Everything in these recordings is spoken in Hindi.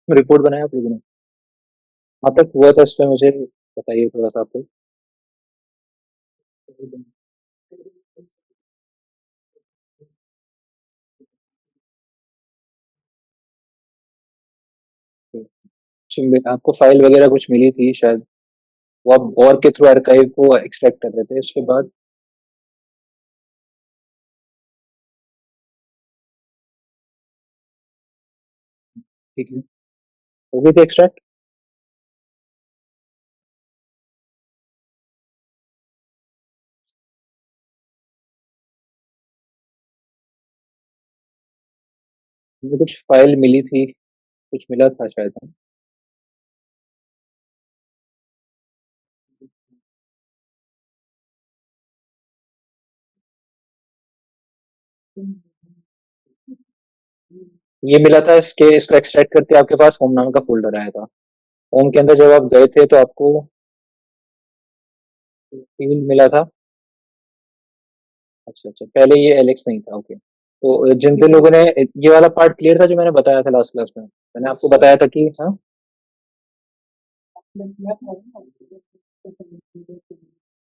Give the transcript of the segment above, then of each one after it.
रिपोर्ट बनाया आप लोगों ने? कहाँ तक हुआ था इस पे मुझे बताइए थोड़ा सा आपको। आपको फाइल वगैरह कुछ मिली थी शायद, वो आप वॉर के थ्रू आर्काइव को एक्सट्रैक्ट कर रहे थे उसके बाद? ठीक है, हो गई थी एक्सट्रैक्ट? मुझे कुछ फाइल मिली थी, कुछ मिला था शायद। ये मिला था, इसको एक्सट्रैक्ट करके आपके पास होम नाम का फोल्डर आया था। होम के अंदर जब आप गए थे तो आपको फील्ड मिला था। अच्छा अच्छा, पहले ये एलेक्स नहीं था, ओके। तो जिन जिन लोगों ने ये वाला पार्ट क्लियर था जो मैंने बताया था लास्ट क्लास में, मैंने आपको बताया था कि हाँ,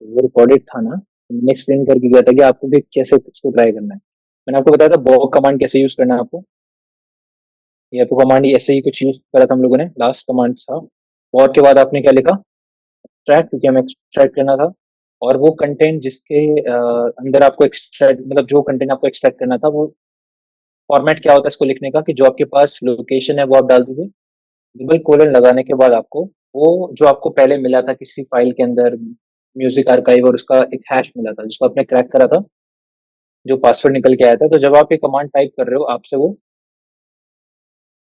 वो रिकॉर्डेड था ना, मैंने एक्सप्लेन करके गया था कि आपको भी कैसे इसको ट्राई करना है। मैंने आपको बताया था बॉक कमांड कैसे यूज करना है आपको। ये आपको कमांड ऐसे ही कुछ यूज करा था हम लोगों ने, लास्ट कमांड था। और के बाद आपने क्या लिखा? एक्सट्रैक्ट, क्योंकि हमें एक्सट्रैक्ट करना था। और वो कंटेंट जिसके अंदर आपको एक्सट्रैक्ट, मतलब जो कंटेंट आपको एक्सट्रैक्ट करना था, वो फॉर्मेट क्या होता है इसको लिखने का, कि जो आपके पास लोकेशन है वो आप डाल दीजिए। डबल कोलन लगाने के बाद आपको वो जो आपको पहले मिला था किसी फाइल के अंदर, म्यूजिक आर्काइव, और उसका एक हैश मिला था जिसको आपने क्रैक करा था, जो पासवर्ड निकल के आया था। तो जब आप ये कमांड टाइप कर रहे हो, आपसे वो,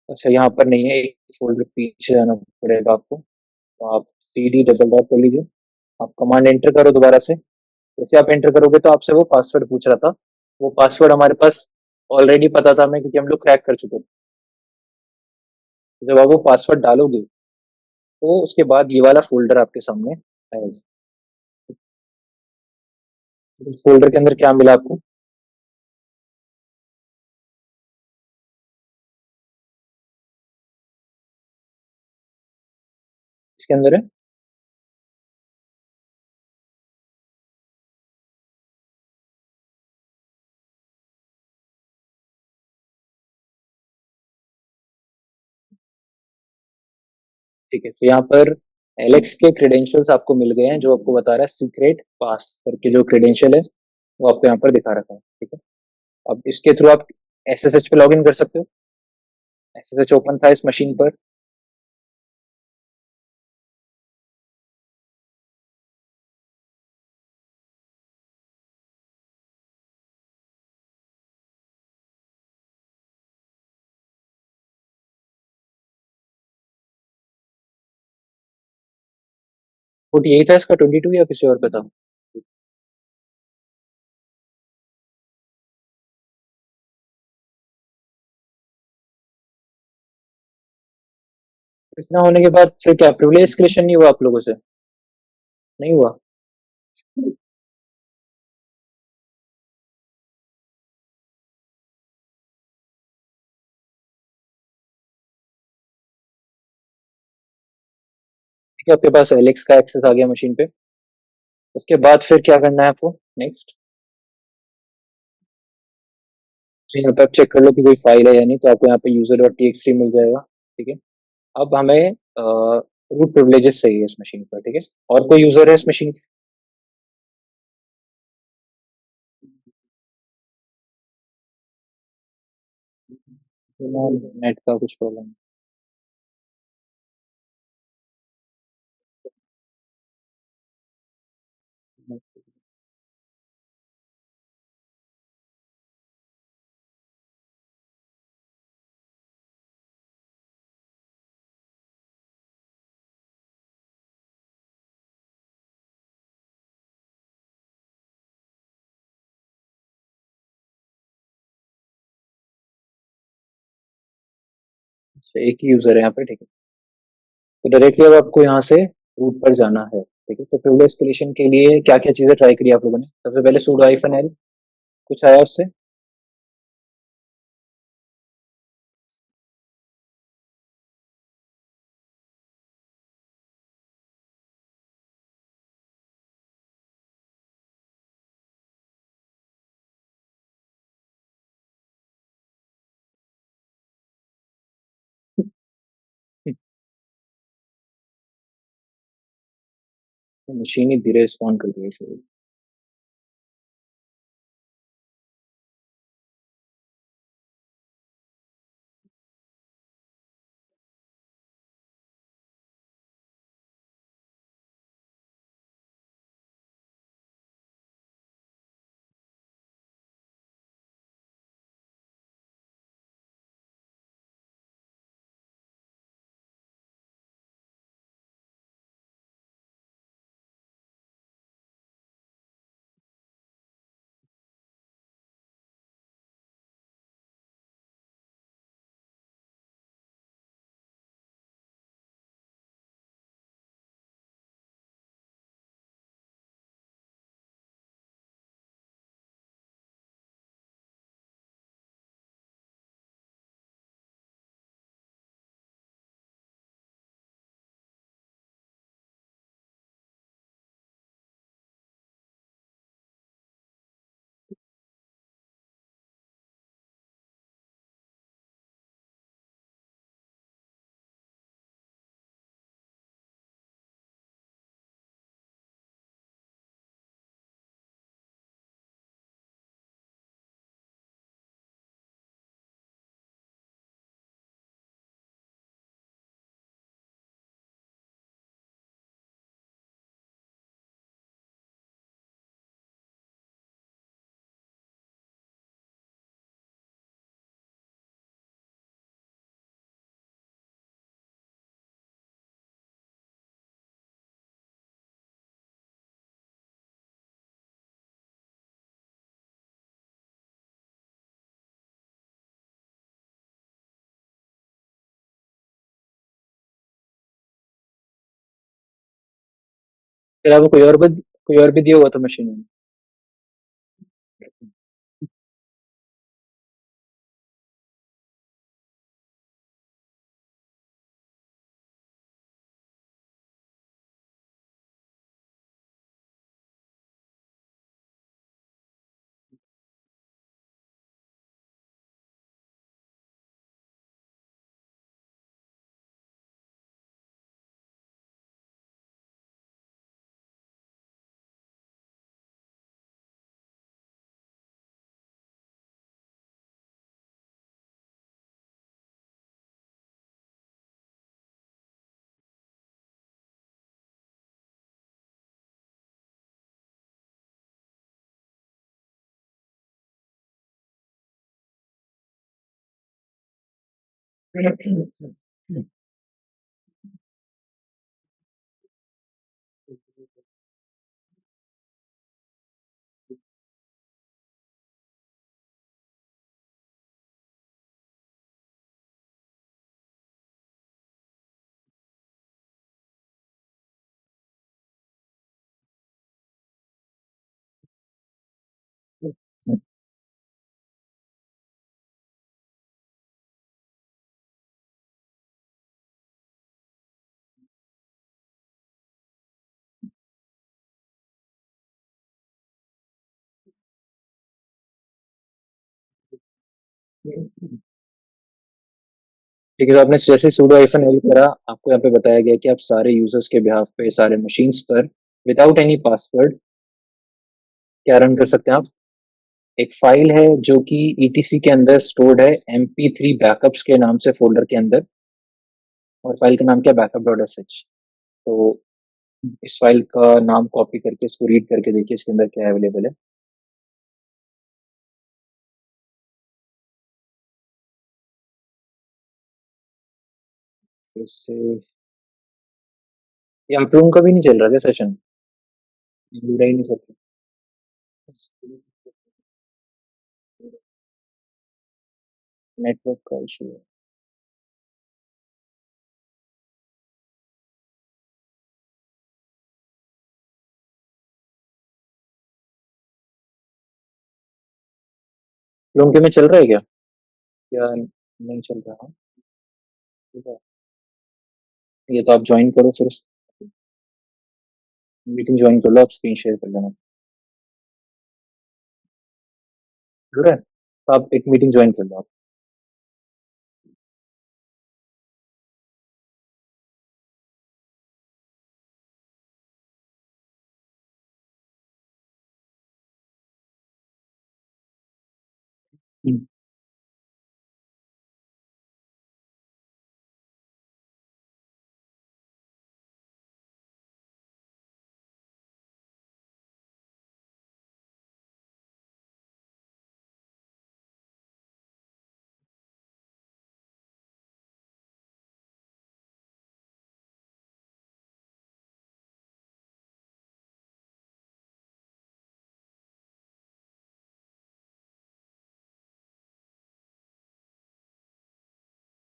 अच्छा यहाँ पर नहीं है, एक फोल्डर पीछे जाना पड़ेगा आपको। तो आप सी डी डबल डॉट कर लीजिए, आप कमांड एंटर करो दोबारा से। जैसे आप एंटर करोगे तो आपसे वो पासवर्ड पूछ रहा था। वो पासवर्ड हमारे पास ऑलरेडी पता था हमें, क्योंकि हम लोग क्रैक कर चुके थे। तो जब आप वो पासवर्ड डालोगे तो उसके बाद ये वाला फोल्डर आपके सामने आएगा। इस फोल्डर के अंदर क्या मिला आपको? इसके अंदर है, ठीक है। तो यहाँ पर एलेक्स के क्रेडेंशियल्स आपको मिल गए हैं, जो आपको बता रहा है सीक्रेट पास करके जो क्रेडेंशियल है, वो आपको यहाँ पर दिखा रखा है, ठीक है। अब इसके थ्रू आप एस एस एच पे लॉग इन कर सकते हो। एस एस एच ओपन था इस मशीन पर। 48 था इसका, 22 या किसी और पे था? इतना होने के बाद फिर क्या प्रिविलेज एस्केलेशन नहीं हुआ आप लोगों से? नहीं हुआ? ठीक है, आपके पास एलेक्स का एक्सेस आ गया मशीन पे। उसके बाद फिर क्या करना है आपको नेक्स्ट? यहाँ पे आप चेक कर लो कि कोई फाइल है या नहीं, तो आपको यहाँ पे user dot T X T मिल जाएगा, ठीक है। अब हमें रूट प्रिविलेजेस चाहिए इस मशीन पर, ठीक है। और कोई यूजर है इस मशीन पे? नेट का कुछ प्रॉब्लम? एक ही यूजर है यहाँ पे, ठीक है। तो डायरेक्टली अब आपको यहाँ से रूट पर जाना है, ठीक है। तो प्रिविलेज एस्केलेशन के लिए क्या क्या चीजें ट्राई करी आप लोगों ने? सबसे पहले sudo -l, कुछ आया उससे? मशीन ही धीरे रिस्पॉन्ड कर रही है शायद। फिर आपको कोई और भी दिया हुआ था मशीन में? ठीक है, तो आपने जैसे sudo hyphen l करा, आपको यहाँ पे बताया गया कि आप सारे यूजर्स के बिहाफ पे सारे मशीन्स पर विदाउट एनी पासवर्ड क्या रन कर सकते हैं आप? एक फाइल है जो कि ईटीसी के अंदर स्टोर्ड है mp3 बैकअप्स के नाम से फोल्डर के अंदर, और फाइल का नाम क्या, बैकअप डॉट एस एच। तो इस फाइल का नाम कॉपी करके इसको रीड करके देखिए इसके अंदर क्या अवेलेबल है। तो इससे ये आप लोगों का भी नहीं चल रहा क्या सेशन? जुड़ा ही नहीं सकता। नेटवर्क का इशू है। लोगों के में चल रहा है क्या, या नहीं चल रहा? ठीक है, ये तो आप ज्वाइन करो फिर, मीटिंग ज्वाइन कर लो, आप स्क्रीन शेयर कर लेना। जुड़ा है तो आप एक मीटिंग ज्वाइन कर लो आप। हम्म,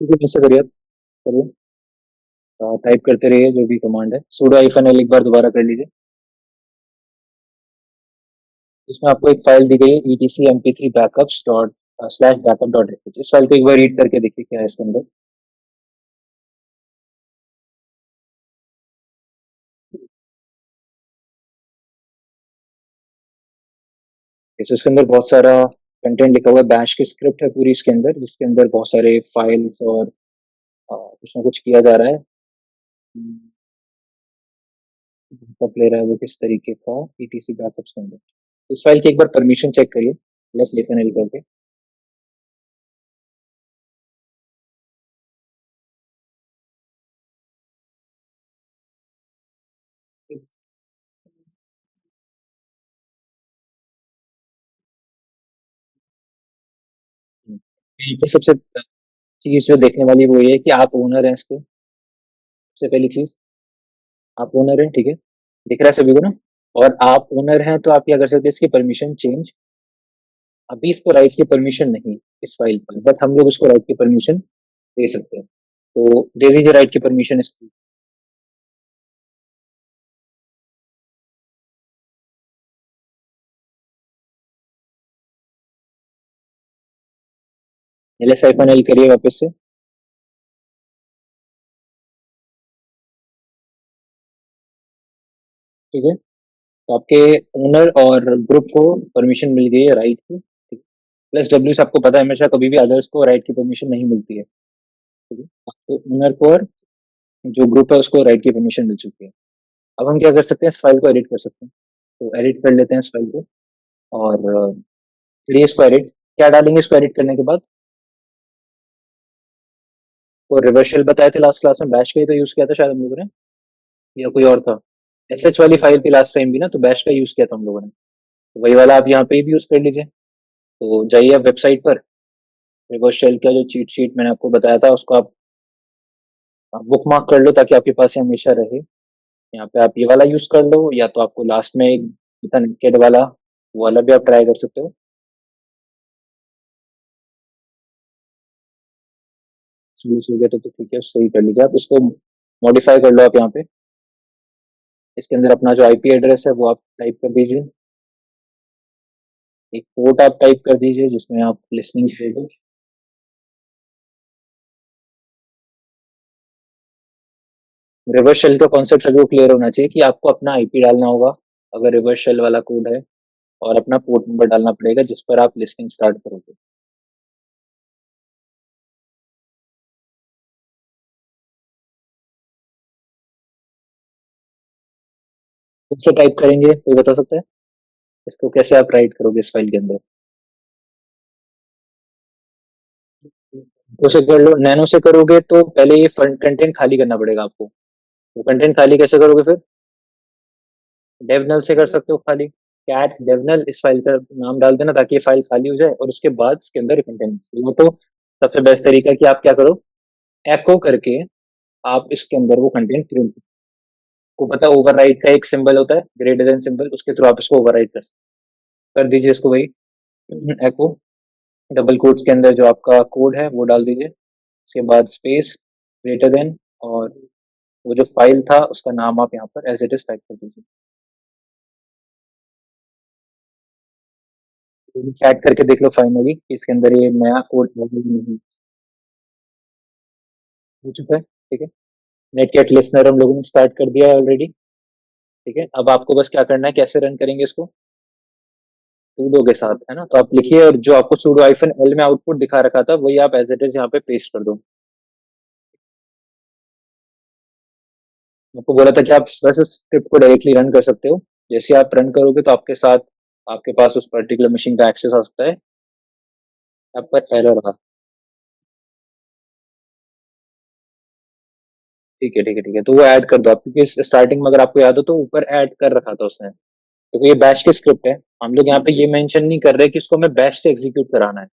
ठीक है, कैसे करिए आप, करिए। टाइप करते रहिए जो भी कमांड है, sudo -l एक बार दोबारा कर लीजिए। इसमें आपको एक फाइल दी गई है, etc mp3 backups dot slash backup dot इस फाइल को एक बार रीड करके देखिए क्या है इसके अंदर। इसके अंदर बहुत सारा कंटेंट लिखा हुआ है, बैश की स्क्रिप्ट है पूरी इसके अंदर, जिसके अंदर बहुत सारे फाइल्स और कुछ ना कुछ किया जा रहा है। कब ले रहा है वो किस तरीके का, etc बैकअप्स के अंदर। इस फाइल की एक बार परमिशन चेक करिए, प्लस -l करके। यहाँ पे सबसे चीज जो देखने वाली वो ये है कि आप ओनर हैं इसके। सबसे पहली चीज, आप ओनर हैं, ठीक है, दिख रहा है सभी को ना। और आप ओनर हैं तो आप क्या कर सकते हैं, इसकी परमिशन चेंज। अभी इसको राइट की परमिशन नहीं इस फाइल पर, बट हम लोग इसको राइट की परमिशन दे सकते हैं। तो दे दीजिए राइट की परमिशन इसको। LSI-L करिए वापस से। ठीक है, तो आपके ओनर और ग्रुप को परमिशन मिल गई है राइट की, ठीक है। प्लस डब्ल्यू से आपको पता है हमेशा कभी भी अदर्स को राइट की परमिशन नहीं मिलती है, ठीक है। आपको ओनर को और जो ग्रुप है उसको राइट की परमिशन मिल चुकी है। अब हम क्या कर सकते हैं, इस फाइल को एडिट कर सकते हैं। तो एडिट कर लेते हैं इस फाइल को। और फिर इसको एडिट क्या डालेंगे, इसको एडिट करने के बाद वो रिवर्स शेल बताए थे लास्ट क्लास में, बैश का ही तो यूज किया था शायद हम लोगों ने, या कोई और था। एसएच वाली फाइल थी लास्ट टाइम भी ना, तो बैश का यूज किया था हम लोगों ने। तो वही वाला आप यहाँ पे भी यूज कर लीजिए। तो जाइए आप वेबसाइट पर, रिवर्स शेल का जो चीट शीट मैंने आपको बताया था उसको आप बुक मार्क कर लो, ताकि आपके पास ये हमेशा रहे। यहाँ पे आप ये वाला यूज कर लो, या तो आपको लास्ट में एक नेकेड वाला, वो वाला भी आप ट्राई कर सकते हो। यूज हो गया तो ठीक है, सही कर लीजिए आप इसको। मॉडिफाई कर लो आप यहाँ पे। इसके अंदर अपना जो आईपी एड्रेस है वो आप टाइप कर दीजिए। एक पोर्ट आप टाइप कर दीजिए जिसमें आप लिसनिंग करेंगे। रिवर्स शेल का कॉन्सेप्ट सभी को क्लियर होना चाहिए कि आपको अपना आईपी डालना होगा अगर रिवर्स शेल वाला कोड है, और अपना पोर्ट नंबर डालना पड़ेगा जिस पर आप लिसनिंग स्टार्ट करोगे। खुद से टाइप करेंगे कोई बता सकता है इसको कैसे आप राइट करोगे इस फाइल के अंदर। उसे कर लो, नैनो से करोगे तो पहले ये फ्रंट कंटेंट खाली करना पड़ेगा आपको। वो कंटेंट खाली कैसे करोगे फिर, डेवनल से कर सकते हो खाली। कैट डेवनल इस फाइल का नाम डाल देना ताकि ये फाइल खाली हो जाए, और उसके बाद इसके अंदर कंटेंट वो तो सबसे बेस्ट तरीका है कि आप क्या करो, एको करके आप इसके अंदर वो कंटेंट प्रिंट को पता, ओवरराइट का एक सिंबल होता है ग्रेटर देन सिंबल, उसके थ्रू आप इसको ओवरराइट कर दीजिए इसको वही एको। डबल कोट्स के अंदर जो आपका कोड है वो डाल दीजिए, उसके बाद स्पेस, ग्रेटर देन, और वो जो फाइल था उसका नाम आप यहाँ पर एज इट इज टाइप कर दीजिए। चेक करके देख लो फाइनली कि इसके अंदर ये नया कोड नहीं हो चुका है, ठीक है। नेटगेट लिसनर हम लोगों ने स्टार्ट कर दिया है ऑलरेडी, ठीक है। अब आपको बस क्या करना है, कैसे रन करेंगे इसको, सूडो के साथ, है ना। तो आप लिखिए, और जो आपको सूडो -l में आउटपुट दिखा रखा था वही आप एज इट इज यहाँ पे पेस्ट कर दो। आपको बोला था कि आप बस उस स्क्रिप्ट को डायरेक्टली रन कर सकते हो। जैसे आप रन करोगे तो आपके साथ आपके पास उस पर्टिकुलर मशीन का एक्सेस आ सकता है। यहाँ पर एरर आ। ठीक है, ठीक है, ठीक है, तो वो ऐड कर दो आप, क्योंकि स्टार्टिंग में अगर आपको याद हो तो ऊपर ऐड कर रखा था उसने। तो ये बैश की स्क्रिप्ट है। हम लोग यहाँ पे ये मेंशन नहीं कर रहे कि इसको हमें बैश से एग्जीक्यूट कराना है।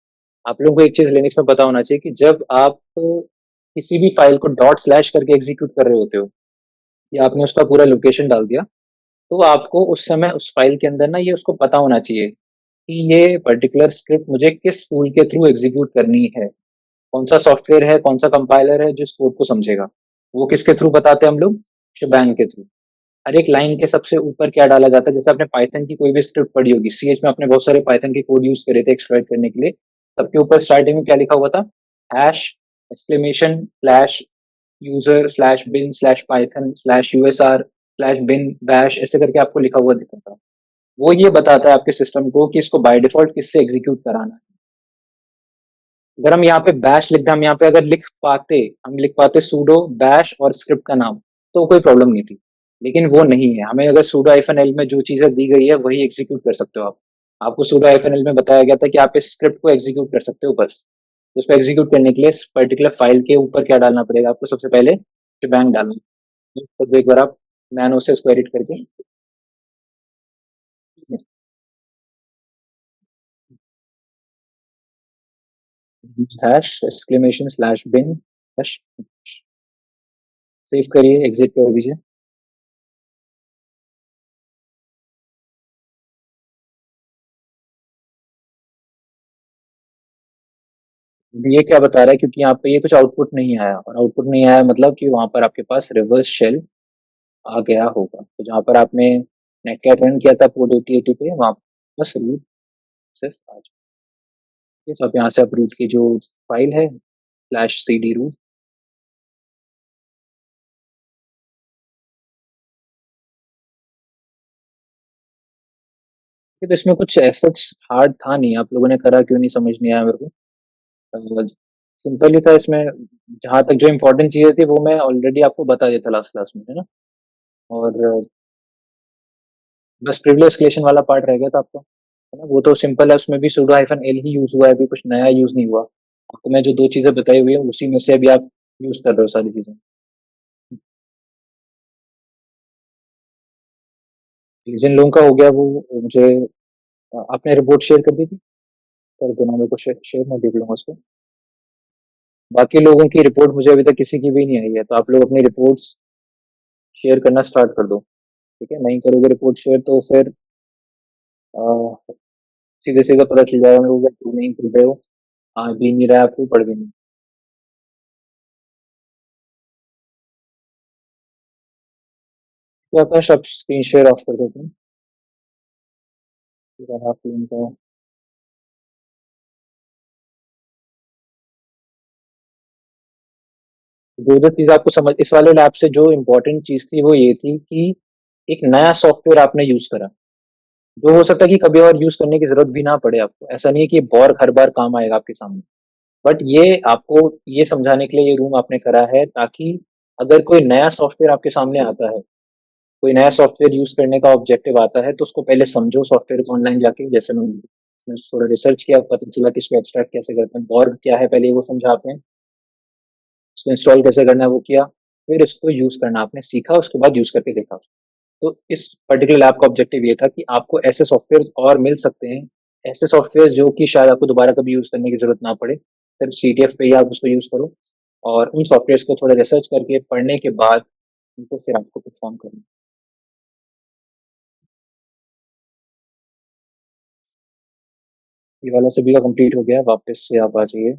आप लोगों को एक चीज लिनक्स में पता होना चाहिए कि जब आप किसी भी फाइल को डॉट स्लैश करके एग्जीक्यूट कर रहे होते हो, या आपने उसका पूरा लोकेशन डाल दिया, तो आपको उस समय उस फाइल के अंदर ना ये उसको पता होना चाहिए कि ये पर्टिकुलर स्क्रिप्ट मुझे किस टूल के थ्रू एग्जीक्यूट करनी है, कौन सा सॉफ्टवेयर है, कौन सा कंपाइलर है जिस कोड को समझेगा। वो किसके थ्रू बताते हैं हम लोग? शबैंग के थ्रू। हर एक लाइन के सबसे ऊपर क्या डाला जाता है, जैसे आपने पाइथन की कोई भी स्क्रिप्ट पढ़ी होगी, सीएच में आपने बहुत सारे पाइथन के कोड यूज करे थे एक्सप्लॉइट करने के लिए। सबके ऊपर स्टार्टिंग में क्या लिखा हुआ था? Hash, exclamation, slash user, slash bin, slash Python, slash USR, slash bin bash, ऐसे करके आपको लिखा हुआ दिखा था। वो ये बताता है आपके सिस्टम को कि इसको बाय डिफॉल्ट किससे एग्जीक्यूट कराना है। अगर हम यहाँ पे बैश लिख दें, हम यहाँ पे अगर लिख पाते सूडो बैश और स्क्रिप्ट का नाम, तो कोई प्रॉब्लम नहीं थी। लेकिन वो नहीं है, हमें अगर सूडो हाइफन एल में जो चीजें दी गई है वही एग्जीक्यूट कर सकते हो आप। आपको सूडो हाइफन एल में बताया गया था कि आप इस स्क्रिप्ट को एग्जीक्यूट कर सकते हो बस। तो उसको एग्जीक्यूट करने के लिए इस पर्टिकुलर फाइल के ऊपर क्या डालना पड़ेगा आपको? सबसे पहले बैंक डालना है। तो एक बार आप नैनो से इसको एडिट करके hash exclamation slash bin hash, save करिए, एग्जिट कर दीजिए। ये क्या बता रहा है? क्योंकि यहाँ पे ये कुछ आउटपुट नहीं आया, और आउटपुट नहीं आया मतलब कि वहां पर आपके पास रिवर्स शेल आ गया होगा। तो जहाँ पर आपने नेटकैट रन किया था पोर्ट 8080 पे, वहां पर बस रूट एक्सेस आ चुका है। तो आप यहाँ से आप रूट की जो फाइल है स्लैश सी डी रूट, तो इसमें कुछ ऐसा हार्ड था नहीं, आप लोगों ने करा क्यों नहीं समझ नहीं आया मेरे को। सिंपल ही था इसमें। जहाँ तक जो इम्पोर्टेंट चीजें थी वो मैं ऑलरेडी आपको बता देता लास्ट क्लास में, है ना। और बस प्रिविलेज एस्केलेशन वाला पार्ट रह गया था आपको, है ना। वो तो सिंपल है, उसमें भी sudo हाइफन एल ही यूज हुआ है, अभी कुछ नया यूज नहीं हुआ। आपको मैं जो दो चीजें बताई हुई है उसी में से अभी आप यूज कर रहे हो सारी चीजें। जिन लोगों का हो गया वो मुझे आपने रिपोर्ट शेयर कर दी थी, कर देना मेरे को शेयर शेयर, मैं देख लूंगा उसको। बाकी लोगों की रिपोर्ट मुझे अभी तक किसी की भी नहीं आई है, तो आप लोग अपनी रिपोर्ट्स शेयर करना स्टार्ट कर दो। ठीक है, नहीं करोगे रिपोर्ट शेयर तो फिर सीधे सीधे पता चल जाएगा मेरे को कि आप नहीं कर रहे हो, आ भी नहीं रहा है आपको, पढ़ भी नहीं। तो आकाश आप स्क्रीन शेयर ऑफ कर देते हैं, फिर आप उनका। जो जो चीज आपको समझ इस वाले लैब से जो इम्पोर्टेंट चीज थी वो ये थी कि एक नया सॉफ्टवेयर आपने यूज करा, जो हो सकता है कि कभी और यूज करने की जरूरत भी ना पड़े आपको। ऐसा नहीं है कि बहुत हर बार काम आएगा आपके सामने, बट ये आपको ये समझाने के लिए ये रूम आपने करा है, ताकि अगर कोई नया सॉफ्टवेयर आपके सामने आता है, कोई नया सॉफ्टवेयर यूज करने का ऑब्जेक्टिव आता है, तो उसको पहले समझो सॉफ्टवेयर को ऑनलाइन जाके। जैसे मैंने थोड़ा रिसर्च किया, पता चला कि इसको एक्सट्रैक्ट कैसे करते हैं, बॉर्ग क्या है पहले वो समझा आपने, उसको इंस्टॉल कैसे करना है वो किया, फिर इसको यूज करना आपने सीखा, उसके बाद यूज करके देखा। तो इस पर्टिकुलर लैब का ऑब्जेक्टिव ये था कि आपको ऐसे सॉफ्टवेयर और मिल सकते हैं, ऐसे सॉफ्टवेयर जो कि शायद आपको दोबारा कभी यूज करने की जरूरत ना पड़े, सिर्फ सीटीएफ पे ही आप उसको यूज करो, और उन सॉफ्टवेयर को थोड़ा रिसर्च करके पढ़ने के बाद उनको फिर आपको परफॉर्म करना। ये वाला सभी का कंप्लीट हो गया, वापस से आप आ जाइए।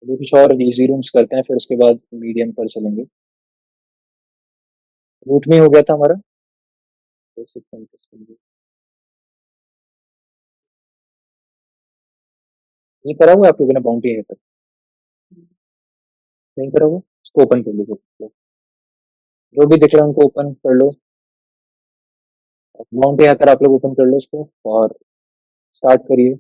अभी कुछ और इजी रूम्स करते हैं, फिर उसके बाद मीडियम पर चलेंगे। रूट में हो गया था हमारा, basic contest। ये करा हुआ है आप लोगों ने बाउंटी है पर? नहीं करा हुआ, इसको ओपन कर लीजिए। जो भी दिख रहा है उनको ओपन कर लो। बाउंटी हैकर आप लोग ओपन कर लो इसको, और स्टार्ट करिए।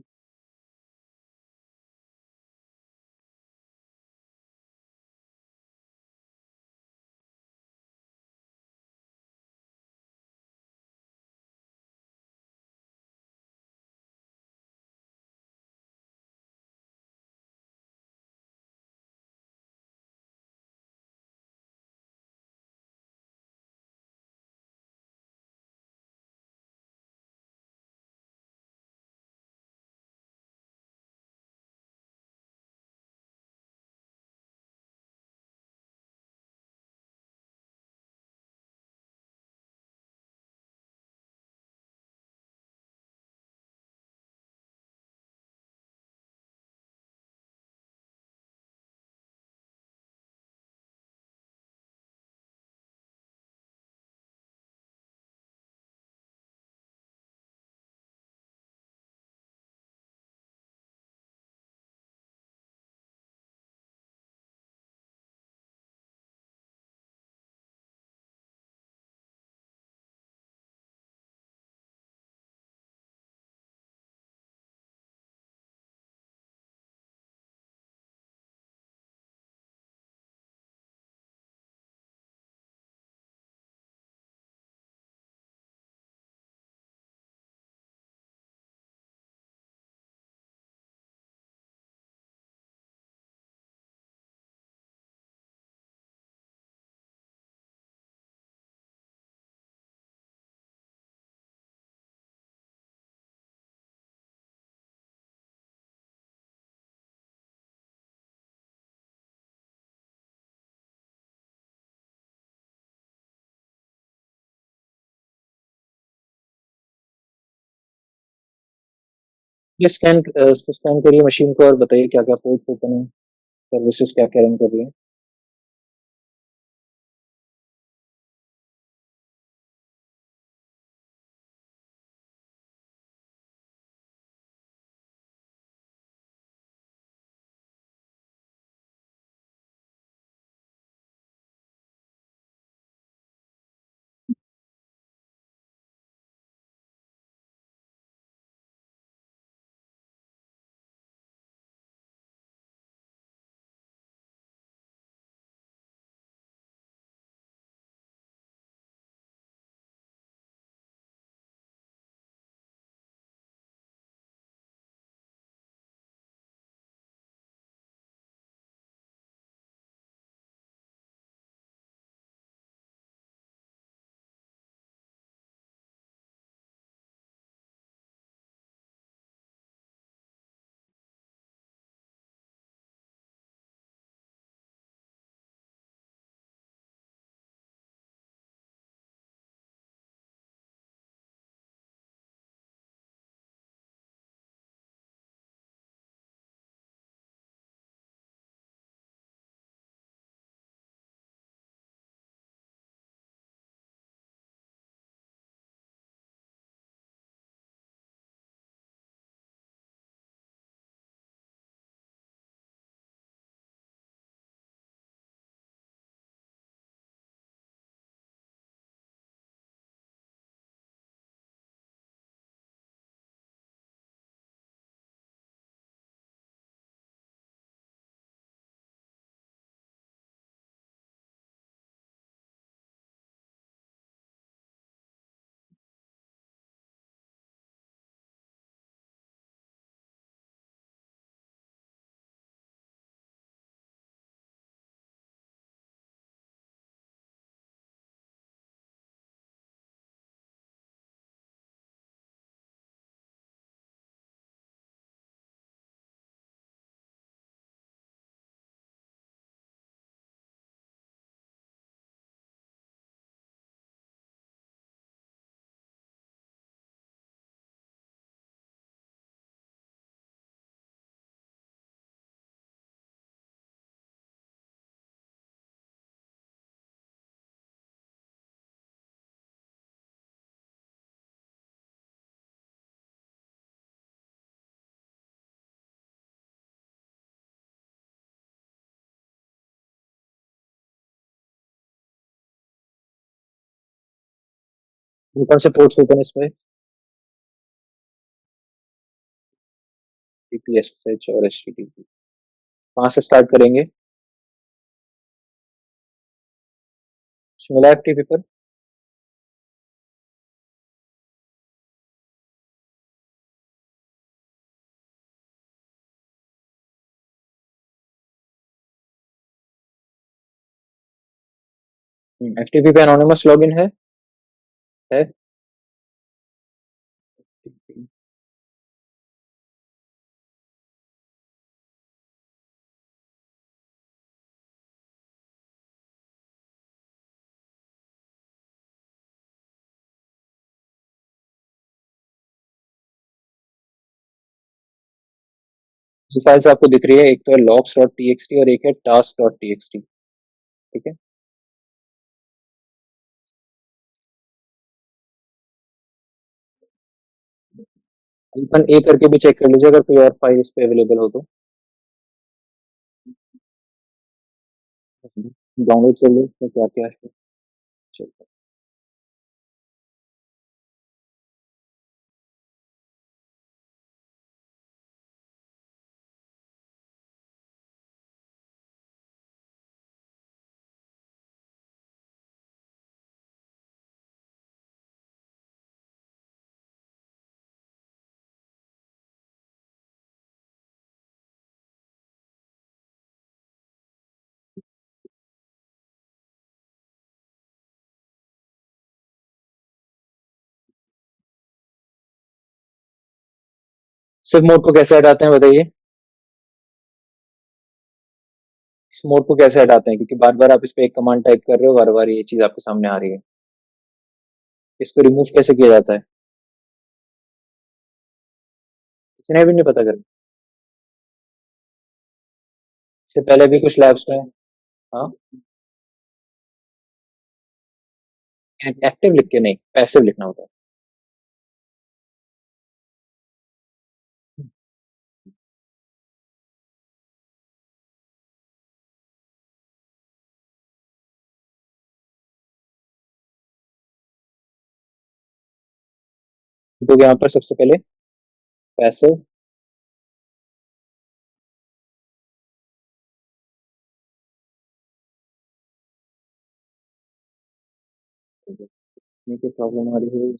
ये इसको स्कैन करिए मशीन को और बताइए क्या क्या पोर्ट ओपन है, सर्विसेज क्या क्या रन कर रही है। ये कौन से पोर्ट्स ओपन है इसमें? टीपीएसएच और एचटीटीपी। कहाँ से स्टार्ट करेंगे? मिला एफटीपी पर। एफटीपी पे एनोनिमस लॉगिन है। दो फाइल्स आपको दिख रही है, एक तो है logs.txt और एक है task.txt। ठीक है। अपन ए करके भी चेक कर लीजिए अगर कोई और फाइल इस पे अवेलेबल हो तो। डाउनलोड कर लो तो क्या क्या है। चलो। सिर्फ मोड को कैसे हटाते हैं बताइए? इस मोड को कैसे हटाते हैं, क्योंकि बार बार आप इस पे एक कमांड टाइप कर रहे हो, बार बार ये चीज आपके सामने आ रही है। इसको रिमूव कैसे किया जाता है? किसी ने भी नहीं पता करा? इससे पहले भी कुछ लैब्स में? हाँ। एक्टिव लिख के नहीं, पैसिव लिखना होता है। तो यहाँ पर सबसे पहले पैसिव। की प्रॉब्लम आ रही है।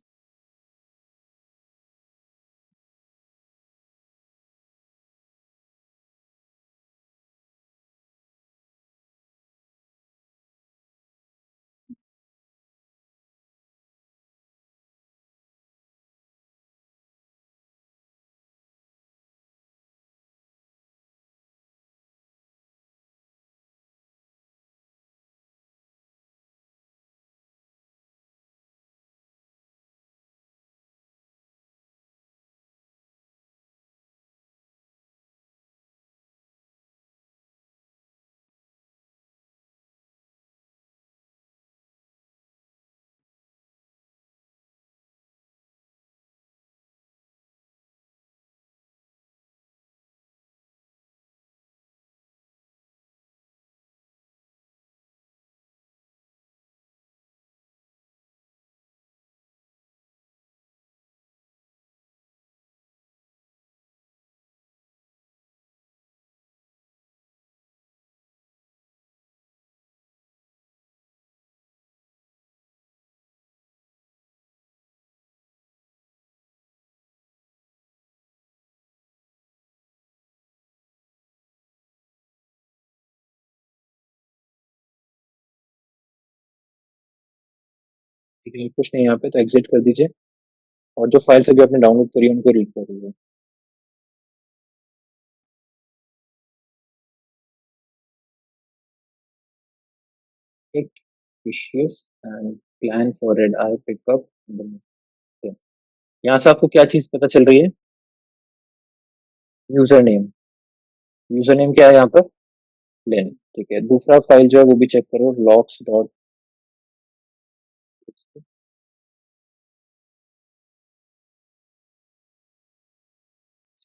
ठीक है, कुछ नहीं यहाँ पे, तो एग्जिट कर दीजिए। और जो फाइल्स अभी आपने डाउनलोड करी है उनको रीड कर दीजिए। एक vicious and plan for red I pickup. यहाँ से आपको क्या चीज पता चल रही है? User name. यूजर नेम क्या है यहाँ पर? लेन। ठीक है, दूसरा फाइल जो है वो भी चेक करो, लॉक्स डॉट।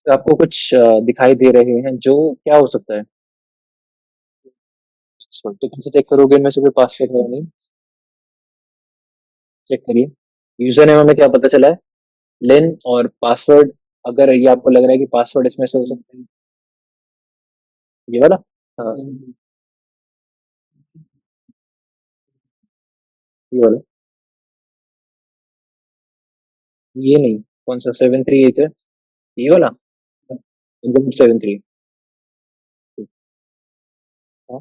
आपको कुछ दिखाई दे रहे हैं जो क्या हो सकता है? तो कैसे चेक करोगे इनमें से कोई पासवर्ड है नहीं? चेक करिए। यूजर नेम हमें क्या पता चला है? लेन। और पासवर्ड, अगर ये आपको लग रहा है कि पासवर्ड इसमें से हो सकता है, ये वाला। हाँ, ये वाला। ये नहीं, कौन सा 738 है? ये वाला। एकदम 7 3। हाँ,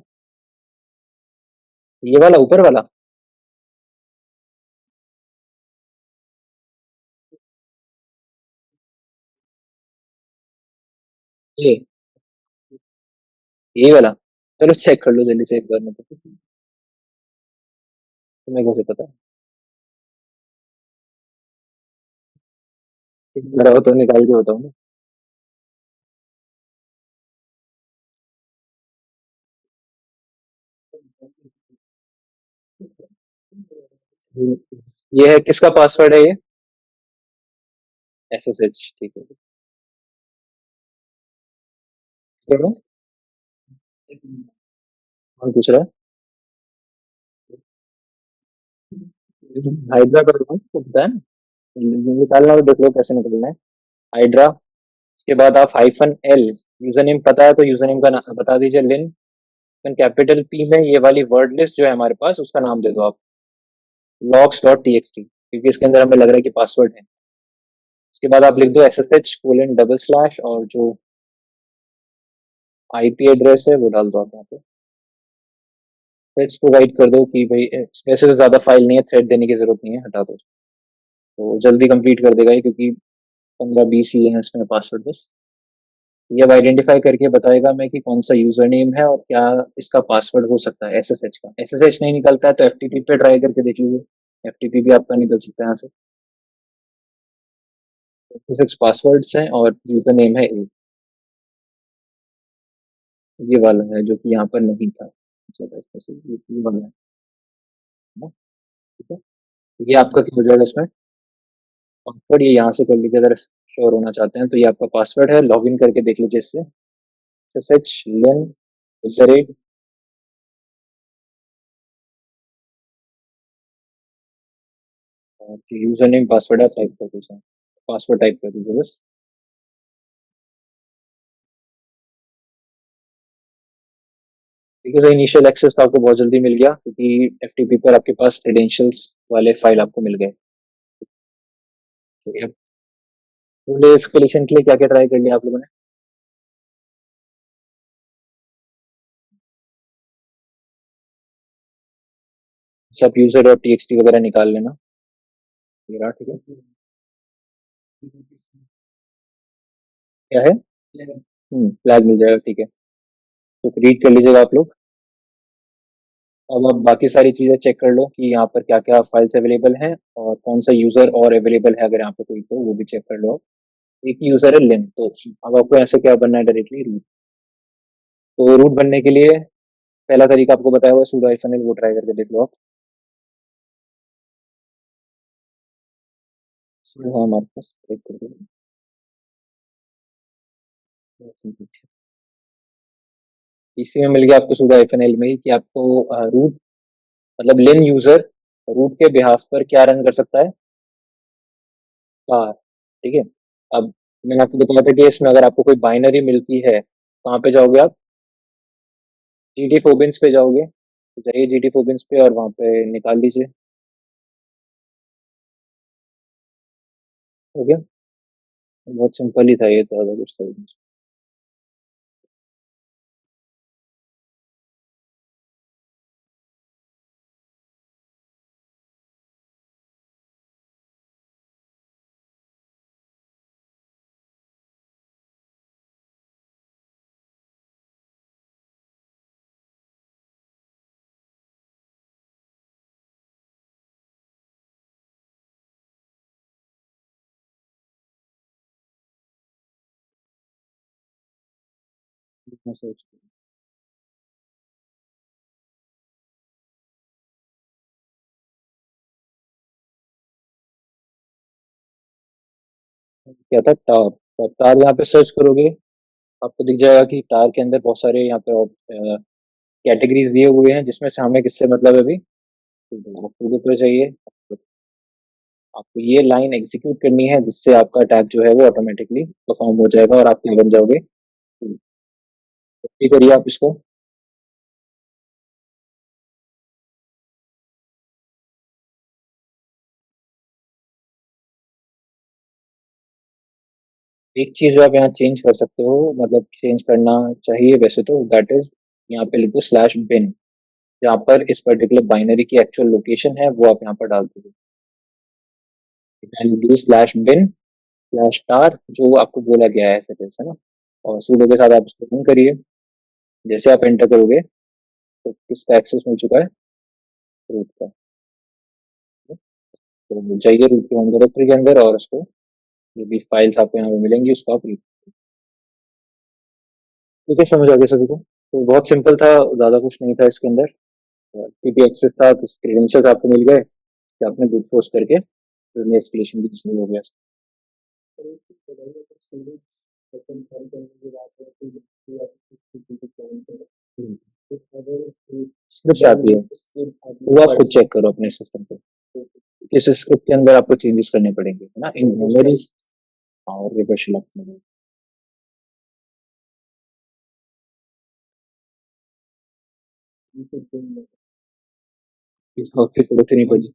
ये वाला ऊपर वाला। ये वाला। चलो चेक कर लो जल्दी से एक बार में, तो तुम्हें कैसे पता? मेरा हो तो निकाल के बताओ ना। ये है किसका पासवर्ड है ये? SSH, ठीक है। करो। कौन पूछ रहा है? हाइड्रा कर लो तो पता है ना। निकालना तो देख लो कैसे निकलना है। हाइड्रा। उसके बाद आप -L। यूजर नेम पता है तो यूजर नेम का नाम बता दीजिए, लिन। कैपिटल पी में ये वाली वर्ड लिस्ट जो है हमारे पास, उसका नाम दे दो आप। logs.txt, क्योंकि इसके अंदर हमें लग रहा है कि पासवर्ड है। उसके बाद आप लिख दो SSH:\/ और जो IP एड्रेस है वो डाल दो आप यहाँ पे। थ्रेड्स प्रोवाइड कर दो कि भाई वैसे तो ज्यादा फाइल नहीं है, थ्रेड देने की जरूरत नहीं है, हटा दो। तो जल्दी कंप्लीट कर देगा ये, क्योंकि 15-20 ही है इसमें पासवर्ड बस। ये अब आइडेंटिफाई करके बताएगा मैं कि कौन सा यूजर नेम है और क्या इसका पासवर्ड हो सकता है। SSH का SSH नहीं निकलता है तो FTP पे ट्राई करके देख लीजिए। FTP भी आपका निकल सकता है यहाँ से। सिक्स पासवर्ड्स हैं और यूजर नेम है एक, ये वाला है जो कि यहाँ पर नहीं था। चलो इसमें से ये वाला है ना, ठीक है। तो ये आपका क्या हो जाएगा इसमें, पासवर्ड ये यहाँ से कर लीजिए अगर श्योर होना चाहते हैं, तो ये आपका पासवर्ड है, लॉग इन करके देख लीजिए इससे। SSH len user user name password है, टाइप कर दीजिए, पासवर्ड टाइप कर दीजिए बस। ठीक है, तो इनिशियल एक्सेस तो आपको बहुत जल्दी मिल गया क्योंकि FTP पर आपके पास क्रेडेंशियल्स वाले फाइल आपको मिल गए। तो ये फुल एस्केलेशन के लिए क्या क्या ट्राई कर लिया आप लोगों ने? सब user.txt वगैरह निकाल लेना, ये रहा, ठीक है। क्या है? फ्लैग मिल जाएगा, ठीक है। तो रीड कर लीजिएगा आप लोग। अब आप बाकी सारी चीजें चेक कर लो कि यहाँ पर क्या क्या फाइल्स अवेलेबल हैं और कौन सा यूजर और अवेलेबल है, अगर यहाँ पे कोई तो वो भी चेक कर लो आप। एक यूजर है लिन, तो अब आपको ऐसे क्या बनना है, डायरेक्टली रूट। तो रूट बनने के लिए पहला तरीका आपको बताया हुआ sudo -l, वो ट्राई करके देख लो आप। हाँ हमारे पास एक कर दो। इसी में मिल गया आपको sudo -l में ही कि आपको रूट मतलब लिन यूजर रूट के बिहाफ पर क्या रन कर सकता है, कार, ठीक है। अब मैंने आपको बताया था कि इसमें अगर आपको कोई बाइनरी मिलती है, कहाँ पे जाओगे आप, GD फोबिन्स पे जाओगे, तो जाइए GD फोबिन्स पे और वहाँ पे निकाल लीजिए। हो गया, बहुत सिंपल ही था ये, तो ज़्यादा कुछ था ही नहीं। इतना सोच क्या था, टार, तो आप टार यहाँ पे सर्च करोगे, आपको दिख जाएगा कि टार के अंदर बहुत सारे यहाँ पे कैटेगरीज दिए हुए हैं, जिसमें से हमें किससे मतलब है अभी, आपको पर चाहिए। आपको ये लाइन एग्जीक्यूट करनी है जिससे आपका टैग जो है वो ऑटोमेटिकली परफॉर्म हो जाएगा और आप क्या बन जाओगे, कॉपी करिए आप इसको। एक चीज जो आप यहाँ चेंज कर सकते हो, मतलब चेंज करना चाहिए वैसे तो, दैट इज यहाँ पे लिख दो /bin, जहाँ पर इस पर्टिकुलर बाइनरी की एक्चुअल लोकेशन है वो आप यहाँ पर डाल दीजिए। लिख दीजिए /bin/tar, जो आपको बोला गया है ऐसे कैसे ना, और सूडो के साथ आप इसको रन करिए। जैसे आप एंटर करोगे तो किसका एक्सेस मिल चुका है, रूट का। तो जाइए रूट के होम डायरेक्टरी के अंदर और उसको, जो भी फाइल्स आपको यहाँ पे मिलेंगी उसको आप रीड। ठीक है, समझ आ गया सभी को। तो बहुत सिंपल था, ज़्यादा कुछ नहीं था इसके अंदर। क्योंकि एक्सेस था, कुछ क्रेडेंशियल आपको मिल गए कि आपने ब्रूट फोर्स करके फिर एस्केलेशन भी शुरू हो गया। हम्म, कुछ आती है वो आप खुद चेक करो अपने सिस्टम पे, किस स्क्रिप्ट के अंदर आपको चेंजेस करने पड़ेंगे, है ना, इन मेमोरीज और रिवर्स लॉक में। इसको फिर जरूरत ही नहीं पड़ी।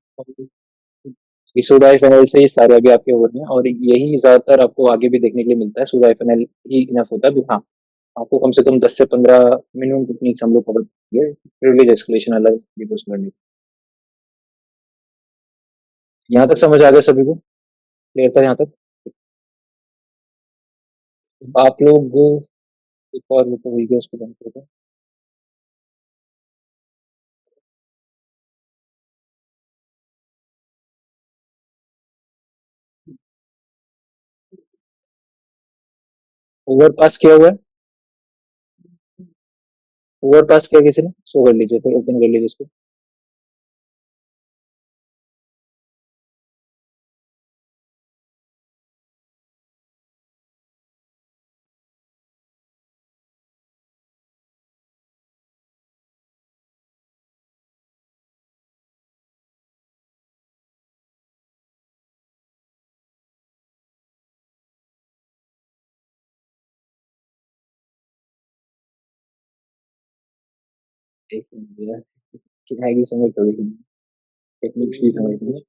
सुडो FNL से ही सारे अभी आपके हो रहे हैं, और यही ज्यादातर आपको आगे भी देखने के लिए मिलता है, सुडो FNL ही इनफ होता है। हाँ, आपको कम से कम 10 से 15 मिनिमम टेक्निक्स हम लोग कवर किए, प्रिविलेज एस्केलेशन अलग यूज करने। यहाँ तक समझ आ गया सभी को, क्लियर था यहाँ तक? आप लोग एक और वो तो हुई गया, उसको बंद कर दो। ओवरपास किया हुआ है? ओवरपास किया किसी ने, शो कर लीजिए, फिर ओपन कर लीजिए इसको। एक मिनट यार, किराए की समझ थोड़ी टेक्निक्स भी समझ लो।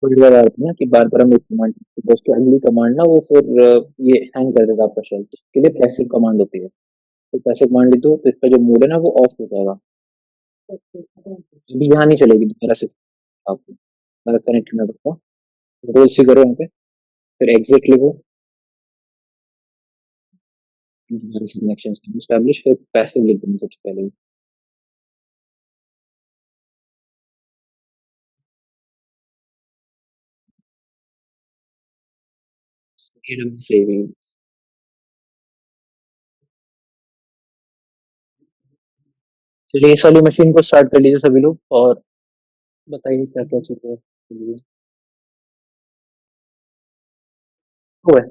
थोड़ी बार आती है ना कि बार-बार हम एक कमांड, तो उसकी अगली कमांड ना वो फिर ये हैंग कर देगा आपका शेल। इसके लिए पैसिव कमांड होती है। तो पैसिव कमांड ली तो इसका जो मोड है ना वो ऑफ हो जाएगा। अभी यहाँ नहीं चलेगी दोबारा से आपको, दोबारा कनेक्ट करना पड़ेगा। रोल सी करो यहाँ पे, फिर एग्जिट लिखो, दोबारा से कनेक्शन एस्टैब्लिश, फिर पैसिव लिख देना सबसे पहले। सेव है। चलिए इस वाली मशीन को स्टार्ट कर लीजिए सभी लोग, और बताइए क्या क्या चीज़ है। चलिए, वो है।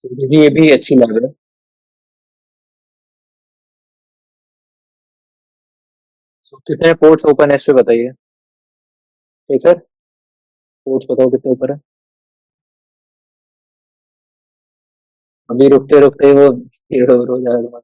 मुझे ये भी अच्छी लग रहा है। तो कितने पोर्ट्स ओपन है इस पे बताइए। ठीक सर, पोर्ट्स बताओ कितने ऊपर है। अभी रुकते रुकते वो 1.5 हो जाएगा।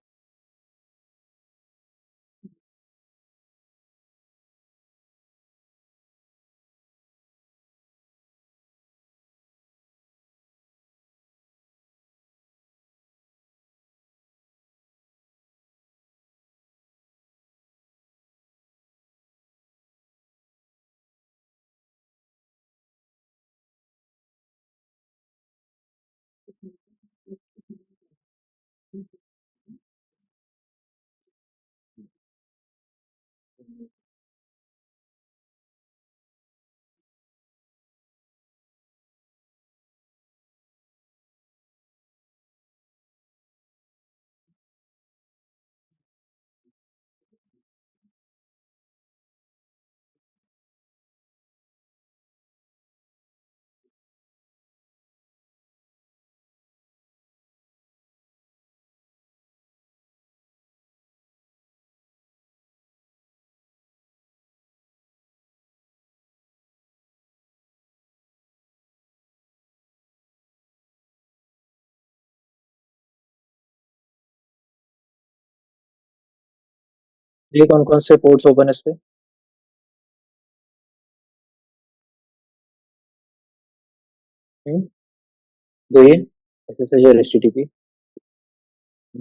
ये कौन कौन से पोर्ट्स ओपन है इस पे? हम्म, दो ये एसएसएच और एचटीटीपी।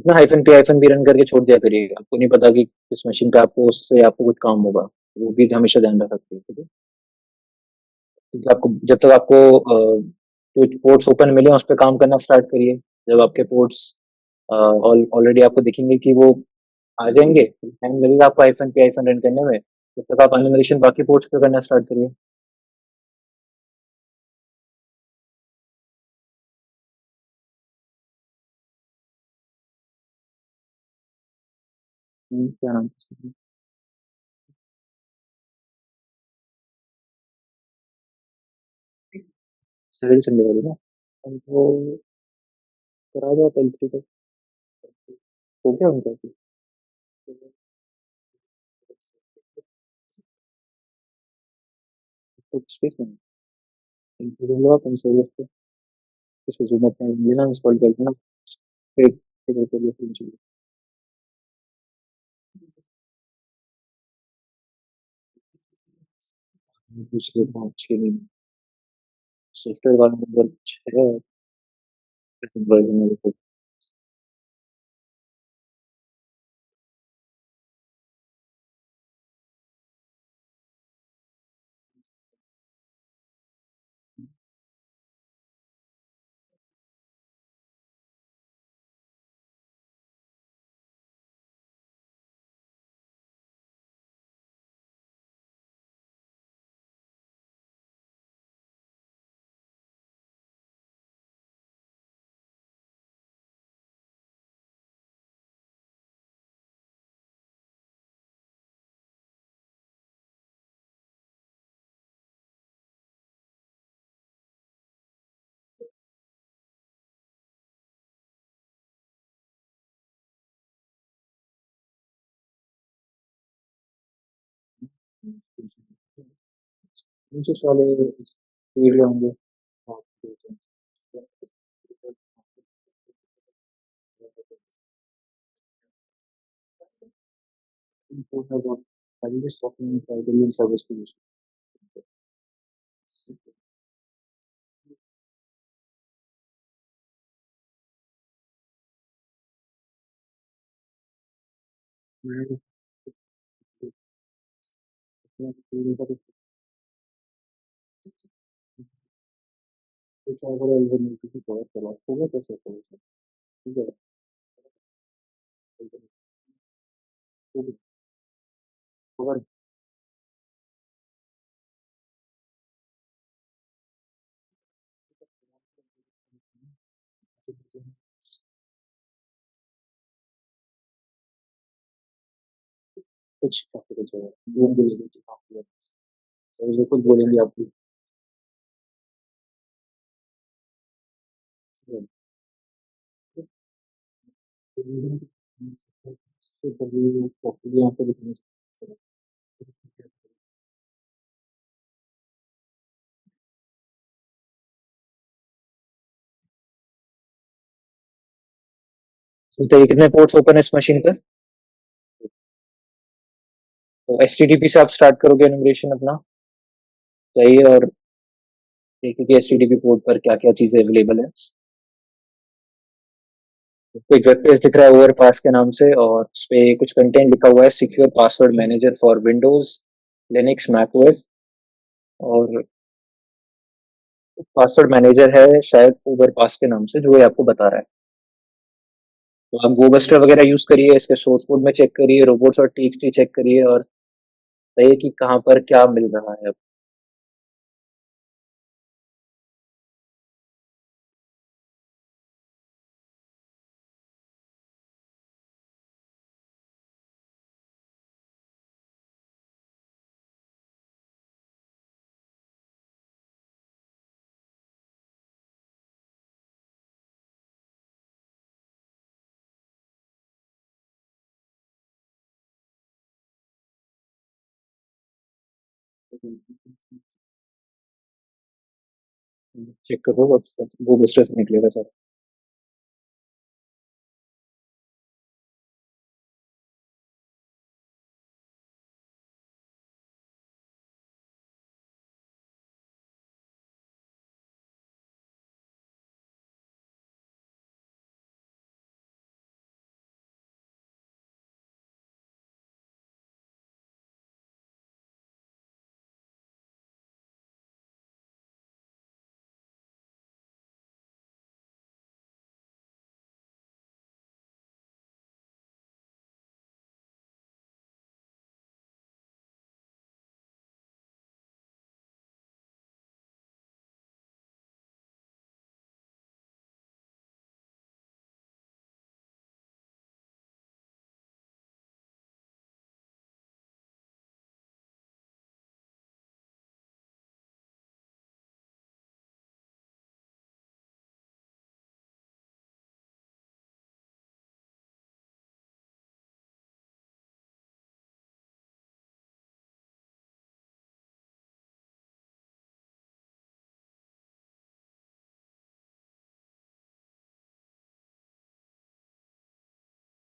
ना hyphen P hyphen be run करके छोड़ दिया करिए, आपको नहीं पता कि किस मशीन पे आपको उससे आपको कुछ काम होगा, वो भी हमेशा ध्यान रखा करिए, ठीक है। क्योंकि आपको जब तक आपको जो पोर्ट्स ओपन मिले उस पर काम करना स्टार्ट करिए। जब आपके पोर्ट्स ऑलरेडी आपको दिखेंगे कि वो आ जाएंगे, टाइम लगेगा आपको आईफोन पे आईफोन रन करने में, तब तक आप एनिमेशन बाकी पोर्ट्स पे करना स्टार्ट करिए। क्या नाम है इसका? सैटरडे संडे वाली ना, अब वो करा दो आप L3 तक। हो गया उनका? तो स्पेस नहीं दूंगा आप उनसे, उसको जूम अपना लेना, इंस्टॉल कर देना, फिर फिर करिए फिर मुझे पिछले 5-6 दिन सॉफ्टवेयर वाला नंबर कुछ है वर्जन में, देखो। उनसे वाले फील्ड होंगे। सर्विस की ठीक है। अगर कुछ काफी कुछ है, गेम भी लेते काफी है, तो जो कुछ बोलेंगे आपको। यहाँ पे लिखने बताइए कितने पोर्ट्स ओपन है इस मशीन पर। तो एचटीटीपी से आप स्टार्ट करोगे एनिमेशन अपना, चाहिए और देखिए कि एचटीटीपी पोर्ट पर क्या क्या चीजें अवेलेबल है। तो एक वेब पेज दिख रहा है ओवर पास के नाम से, और उस पे कुछ कंटेंट लिखा हुआ है, secure password manager for Windows Linux macOS. और पासवर्ड मैनेजर है शायद ओवर पास के नाम से, जो ये आपको बता रहा है। तो आप गोबस्टर वगैरह यूज करिए, इसके सोर्स कोड में चेक करिए, रोबोट्स और टीएक्सटी चेक करिए, और बताइए कि कहाँ पर क्या मिल रहा है। चेक करो, गोबस्टर से निकलेगा सर।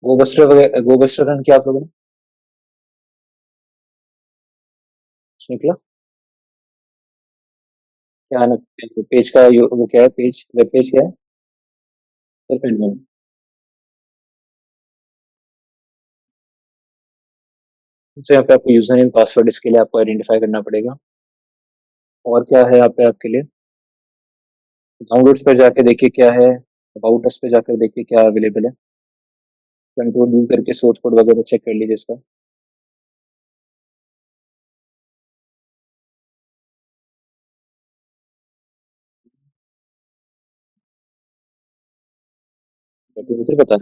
गोबस्टर वगैरह, गोबस्टर रन किया आप लोगों ने, कुछ निकला? क्या है ना, पेज का वो क्या है, पेज वेब पेज क्या है, सिर्फ एडमिन। तो यहाँ पे आपको यूजर नेम पासवर्ड, इसके लिए आपको आइडेंटिफाई करना पड़ेगा। और क्या है यहाँ पे आपके लिए, डाउनलोड्स पर जाके देखिए क्या है, अबाउट अस पे जाकर देखिए क्या अवेलेबल है, कंट्रोल व्यू करके सोर्स कोड वगैरह चेक कर लीजिए इसका। तो बता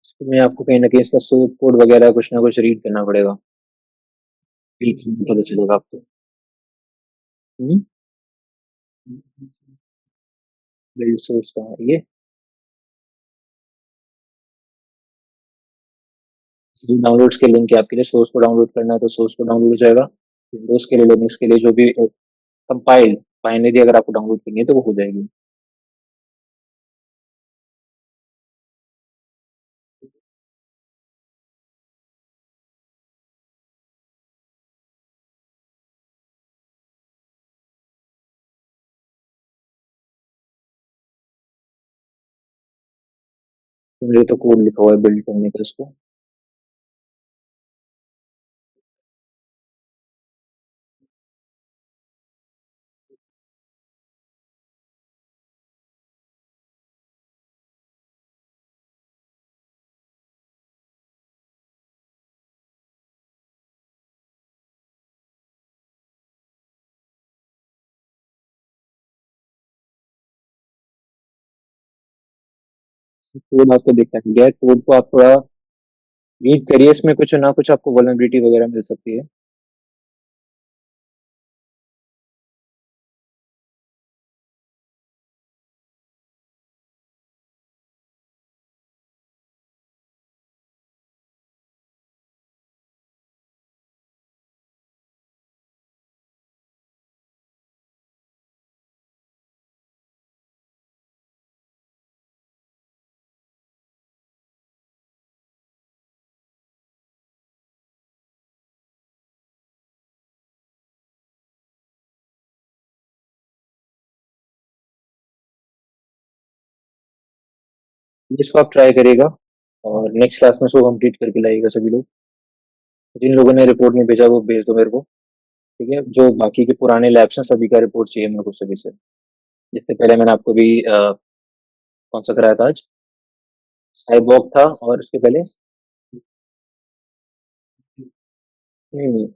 इसमें आपको कहीं न कहीं इसका सोर्स कोड वगैरह कुछ ना कुछ रीड करना पड़ेगा, रीड पता चलेगा आपको। हुँ, बिल्ड सोर्स कहाँ है ये? डाउनलोड्स के लिंक है आपके लिए, सोर्स को डाउनलोड करना है तो सोर्स को डाउनलोड हो जाएगा। विंडोज़ के लिए, लिनक्स के लिए जो भी कंपाइल्ड बाइनरी अगर आपको डाउनलोड करनी है तो वो हो जाएगी। तो मेरे तो कोड लिखा हुआ है बिल्ड करने का इसको। कोड आपको दिख गया है, कोड को आप थोड़ा रीड करिए, इसमें कुछ ना कुछ आपको वल्नरेबिलिटी वगैरह मिल सकती है। इसको आप ट्राई करिएगा और नेक्स्ट क्लास में इसको कंप्लीट करके लाइएगा सभी लोग। जिन लोगों ने रिपोर्ट नहीं भेजा वो भेज दो मेरे को, ठीक है? जो बाकी के पुराने लैब्स हैं सभी का रिपोर्ट चाहिए मेरे को सभी से। जिससे पहले मैंने आपको भी कौन सा कराया था आज? साइबॉग था और उसके पहले नहीं, नहीं,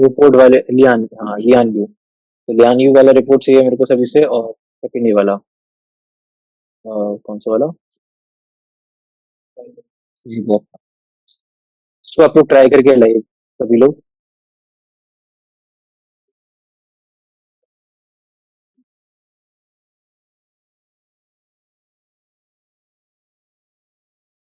रिपोर्ट वाले लियान, हाँ, लियान यू। तो लियान यू वाला रिपोर्ट चाहिए मेरे को सभी से, और सेकंड ये वाला कौन सा वाला? साइबॉग। इसको आप लोग ट्राई करके लाइए सभी लोग।